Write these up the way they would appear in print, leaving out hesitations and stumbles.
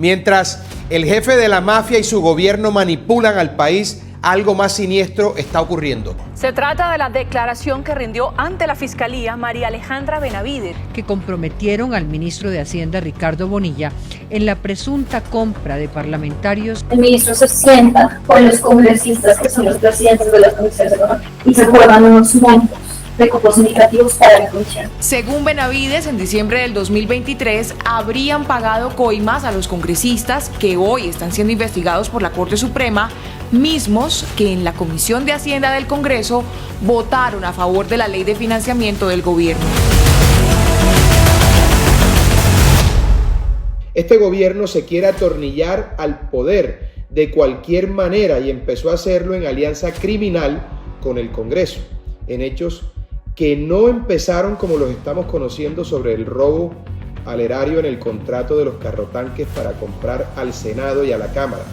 Mientras el jefe de la mafia y su gobierno manipulan al país, algo más siniestro está ocurriendo. Se trata de la declaración que rindió ante la Fiscalía María Alejandra Benavides, que comprometieron al ministro de Hacienda Ricardo Bonilla en la presunta compra de parlamentarios. El ministro se sienta con los congresistas que son los presidentes de las comisiones económicas y se acuerdan unos montos de cupos indicativos para la comisión. Según Benavides, en diciembre del 2023 habrían pagado coimas a los congresistas que hoy están siendo investigados por la Corte Suprema, mismos que en la Comisión de Hacienda del Congreso votaron a favor de la ley de financiamiento del gobierno. Este gobierno se quiere atornillar al poder de cualquier manera y empezó a hacerlo en alianza criminal con el Congreso, en hechos que no empezaron como los estamos conociendo sobre el robo al erario en el contrato de los carrotanques para comprar al Senado y a la Cámara.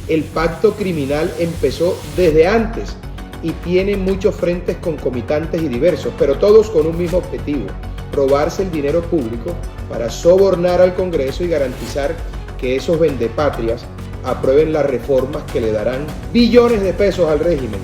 El pacto criminal empezó desde antes y tiene muchos frentes concomitantes y diversos, pero todos con un mismo objetivo: robarse el dinero público para sobornar al Congreso y garantizar que esos vendepatrias aprueben las reformas que le darán billones de pesos al régimen.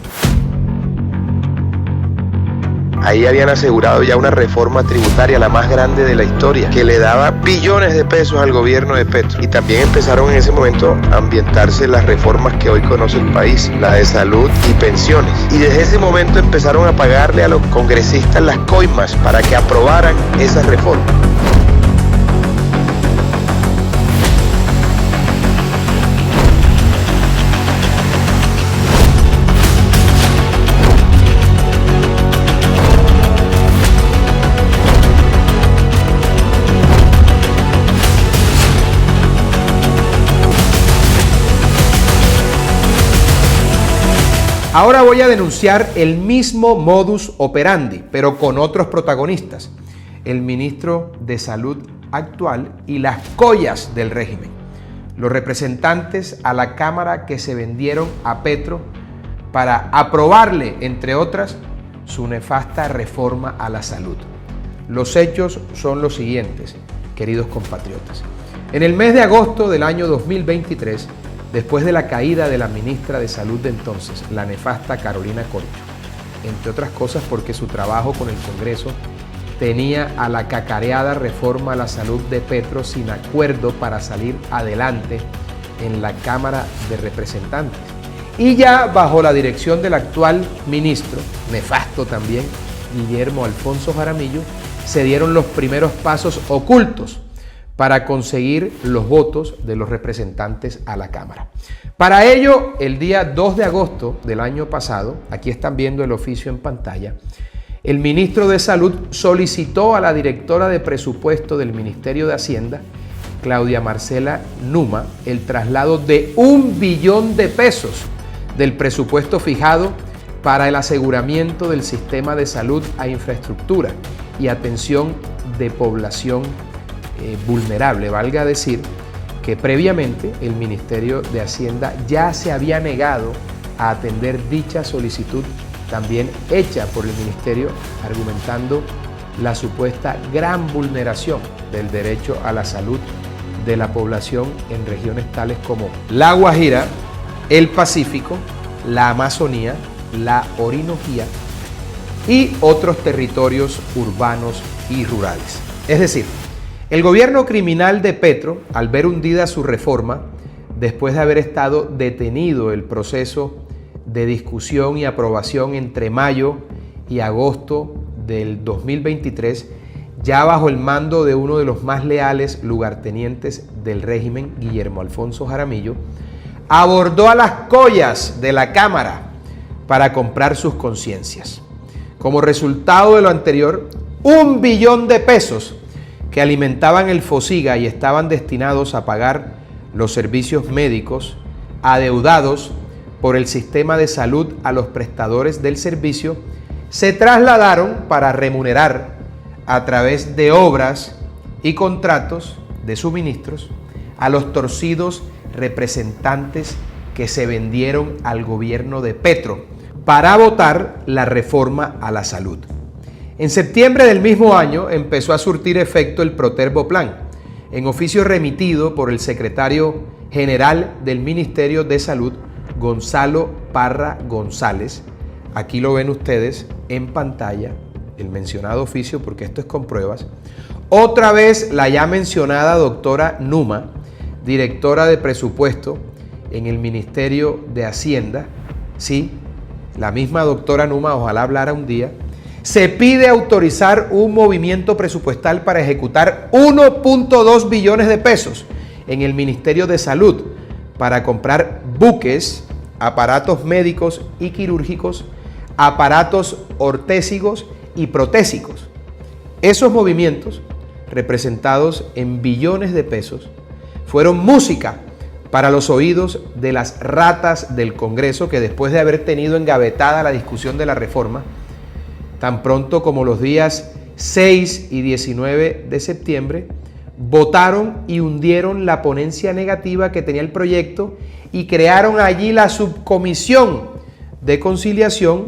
Ahí habían asegurado ya una reforma tributaria, la más grande de la historia, que le daba billones de pesos al gobierno de Petro. Y también empezaron en ese momento a ambientarse las reformas que hoy conoce el país, la de salud y pensiones. Y desde ese momento empezaron a pagarle a los congresistas las coimas para que aprobaran esas reformas. Ahora voy a denunciar el mismo modus operandi, pero con otros protagonistas: el ministro de Salud actual y las collas del régimen, los representantes a la Cámara que se vendieron a Petro para aprobarle, entre otras, su nefasta reforma a la salud. Los hechos son los siguientes, queridos compatriotas. En el mes de agosto del año 2023, después de la caída de la ministra de Salud de entonces, la nefasta Carolina Corcho, entre otras cosas porque su trabajo con el Congreso tenía a la cacareada reforma a la salud de Petro sin acuerdo para salir adelante en la Cámara de Representantes. Y ya bajo la dirección del actual ministro, nefasto también, Guillermo Alfonso Jaramillo, se dieron los primeros pasos ocultos para conseguir los votos de los representantes a la Cámara. Para ello, el día 2 de agosto del año pasado, aquí están viendo el oficio en pantalla, el ministro de Salud solicitó a la directora de presupuesto del Ministerio de Hacienda, Claudia Marcela Numa, el traslado de 1 billón de pesos del presupuesto fijado para el aseguramiento del sistema de salud a infraestructura y atención de población vulnerable. Valga decir que previamente el Ministerio de Hacienda ya se había negado a atender dicha solicitud, también hecha por el Ministerio, argumentando la supuesta gran vulneración del derecho a la salud de la población en regiones tales como La Guajira, el Pacífico, la Amazonía, la Orinoquía y otros territorios urbanos y rurales. Es decir, el gobierno criminal de Petro, al ver hundida su reforma, después de haber estado detenido el proceso de discusión y aprobación entre mayo y agosto del 2023, ya bajo el mando de uno de los más leales lugartenientes del régimen, Guillermo Alfonso Jaramillo, abordó a las collas de la Cámara para comprar sus conciencias. Como resultado de lo anterior, 1 billón de pesos que alimentaban el Fosiga y estaban destinados a pagar los servicios médicos adeudados por el sistema de salud a los prestadores del servicio, se trasladaron para remunerar a través de obras y contratos de suministros a los torcidos representantes que se vendieron al gobierno de Petro para votar la reforma a la salud. En septiembre del mismo año empezó a surtir efecto el Protervo Plan, en oficio remitido por el secretario general del Ministerio de Salud, Gonzalo Parra González. Aquí lo ven ustedes en pantalla, el mencionado oficio, porque esto es con pruebas. Otra vez la ya mencionada doctora Numa, directora de presupuesto en el Ministerio de Hacienda. Sí, la misma doctora Numa, ojalá hablara un día. Se pide autorizar un movimiento presupuestal para ejecutar 1.2 billones de pesos en el Ministerio de Salud para comprar buques, aparatos médicos y quirúrgicos, aparatos ortésicos y protésicos. Esos movimientos, representados en billones de pesos, fueron música para los oídos de las ratas del Congreso, que después de haber tenido engavetada la discusión de la reforma, tan pronto como los días 6 y 19 de septiembre, votaron y hundieron la ponencia negativa que tenía el proyecto y crearon allí la subcomisión de conciliación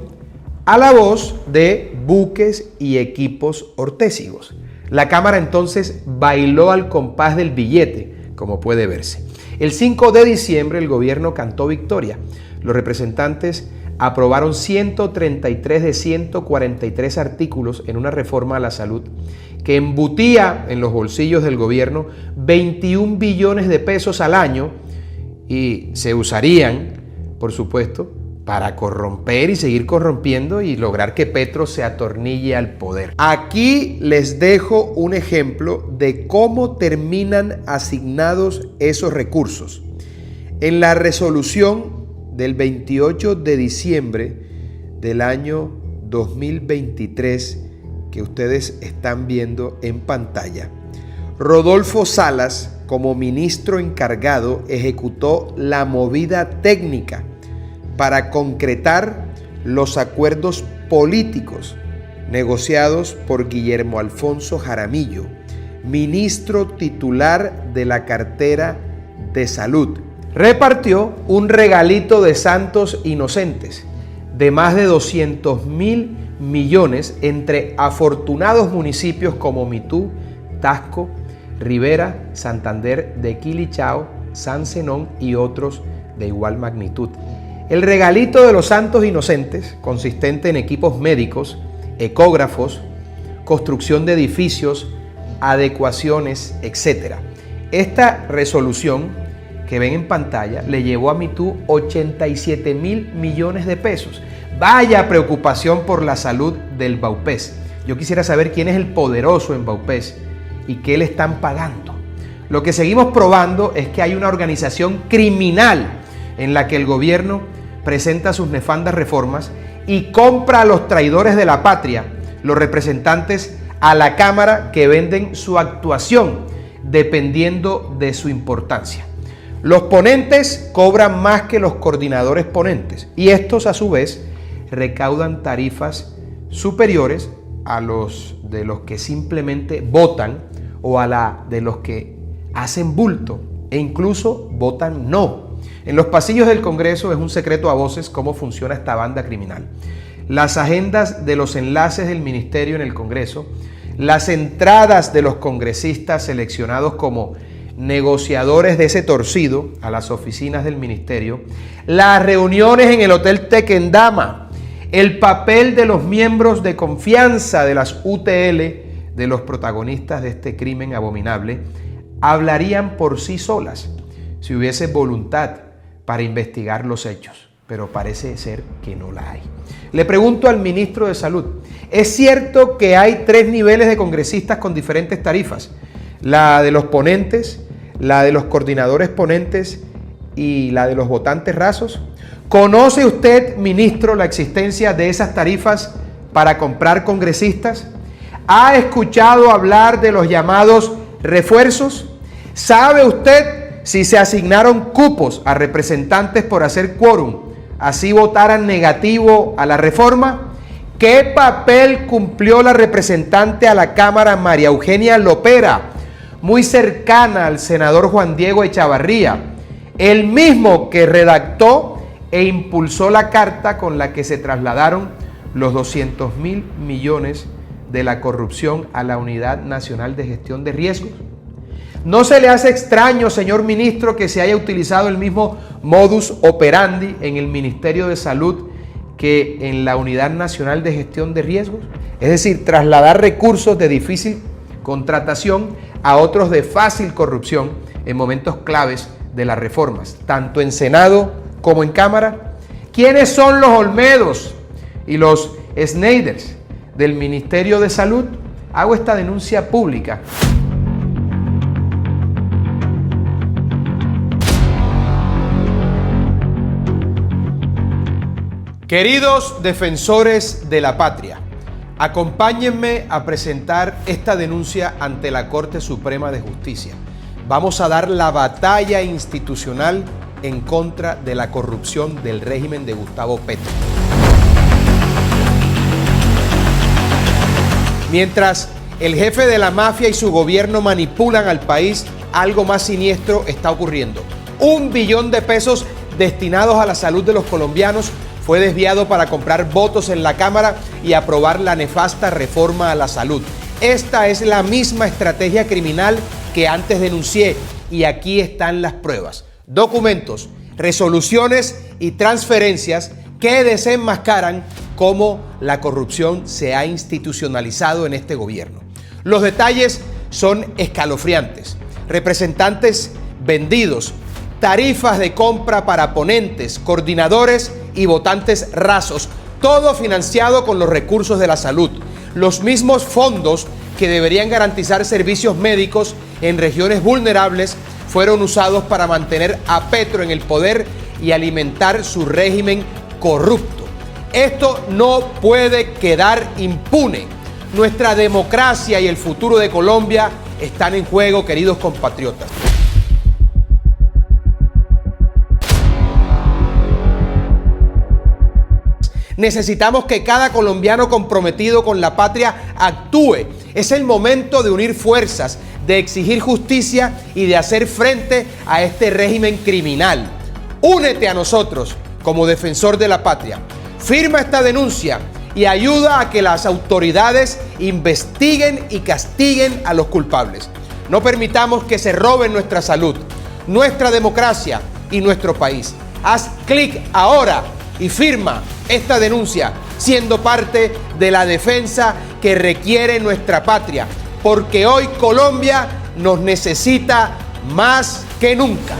a la voz de buques y equipos ortésicos. La Cámara entonces bailó al compás del billete, como puede verse. El 5 de diciembre el gobierno cantó victoria. Los representantes aprobaron 133 de 143 artículos en una reforma a la salud que embutía en los bolsillos del gobierno 21 billones de pesos al año y se usarían, por supuesto, para corromper y seguir corrompiendo y lograr que Petro se atornille al poder. Aquí les dejo un ejemplo de cómo terminan asignados esos recursos. En la resolución del 28 de diciembre del año 2023 que ustedes están viendo en pantalla, Rodolfo Salas, como ministro encargado, ejecutó la movida técnica para concretar los acuerdos políticos negociados por Guillermo Alfonso Jaramillo, ministro titular de la cartera de Salud. Repartió un regalito de santos inocentes de más de 200.000 millones entre afortunados municipios como Mitú, Tasco, Rivera, Santander de Quilichao, San Zenón y otros de igual magnitud. El regalito de los santos inocentes, consistente en equipos médicos, ecógrafos, construcción de edificios, adecuaciones, etc. Esta resolución que ven en pantalla le llevó a Mitú 87.000 millones de pesos. Vaya preocupación por la salud del Vaupés. Yo quisiera saber quién es el poderoso en Vaupés y qué le están pagando. Lo que seguimos probando es que hay una organización criminal en la que el gobierno presenta sus nefandas reformas y compra a los traidores de la patria, los representantes a la Cámara, que venden su actuación dependiendo de su importancia. Los ponentes cobran más que los coordinadores ponentes y estos a su vez recaudan tarifas superiores a los de los que simplemente votan o a la de los que hacen bulto e incluso votan no. En los pasillos del Congreso es un secreto a voces cómo funciona esta banda criminal. Las agendas de los enlaces del ministerio en el Congreso, las entradas de los congresistas seleccionados como negociadores de ese torcido a las oficinas del ministerio, las reuniones en el Hotel Tequendama, el papel de los miembros de confianza de las UTL, de los protagonistas de este crimen abominable, hablarían por sí solas si hubiese voluntad para investigar los hechos, pero parece ser que no la hay. Le pregunto al ministro de Salud, ¿es cierto que hay 3 niveles de congresistas con diferentes tarifas? La de los ponentes, la de los coordinadores ponentes y la de los votantes rasos. ¿Conoce usted, ministro, la existencia de esas tarifas para comprar congresistas? ¿Ha escuchado hablar de los llamados refuerzos? ¿Sabe usted si se asignaron cupos a representantes por hacer quórum, así votaran negativo a la reforma? ¿Qué papel cumplió la representante a la Cámara María Eugenia Lopera, muy cercana al senador Juan Diego Echavarría, el mismo que redactó e impulsó la carta con la que se trasladaron los 200.000 millones de la corrupción a la Unidad Nacional de Gestión de Riesgos? ¿No se le hace extraño, señor ministro, que se haya utilizado el mismo modus operandi en el Ministerio de Salud que en la Unidad Nacional de Gestión de Riesgos? Es decir, trasladar recursos de difícil contratación a otros de fácil corrupción en momentos claves de las reformas, tanto en Senado como en Cámara. ¿Quiénes son los Olmedos y los Schneiders del Ministerio de Salud? Hago esta denuncia pública. Queridos defensores de la patria, acompáñenme a presentar esta denuncia ante la Corte Suprema de Justicia. Vamos a dar la batalla institucional en contra de la corrupción del régimen de Gustavo Petro. Mientras el jefe de la mafia y su gobierno manipulan al país, algo más siniestro está ocurriendo. 1 billón de pesos destinados a la salud de los colombianos fue desviado para comprar votos en la Cámara y aprobar la nefasta reforma a la salud. Esta es la misma estrategia criminal que antes denuncié y aquí están las pruebas. Documentos, resoluciones y transferencias que desenmascaran cómo la corrupción se ha institucionalizado en este gobierno. Los detalles son escalofriantes. Representantes vendidos, tarifas de compra para ponentes, coordinadores y votantes rasos, todo financiado con los recursos de la salud. Los mismos fondos que deberían garantizar servicios médicos en regiones vulnerables fueron usados para mantener a Petro en el poder y alimentar su régimen corrupto. Esto no puede quedar impune. Nuestra democracia y el futuro de Colombia están en juego, queridos compatriotas. Necesitamos que cada colombiano comprometido con la patria actúe. Es el momento de unir fuerzas, de exigir justicia y de hacer frente a este régimen criminal. Únete a nosotros como defensor de la patria. Firma esta denuncia y ayuda a que las autoridades investiguen y castiguen a los culpables. No permitamos que se roben nuestra salud, nuestra democracia y nuestro país. Haz clic ahora y firma esta denuncia, siendo parte de la defensa que requiere nuestra patria, porque hoy Colombia nos necesita más que nunca.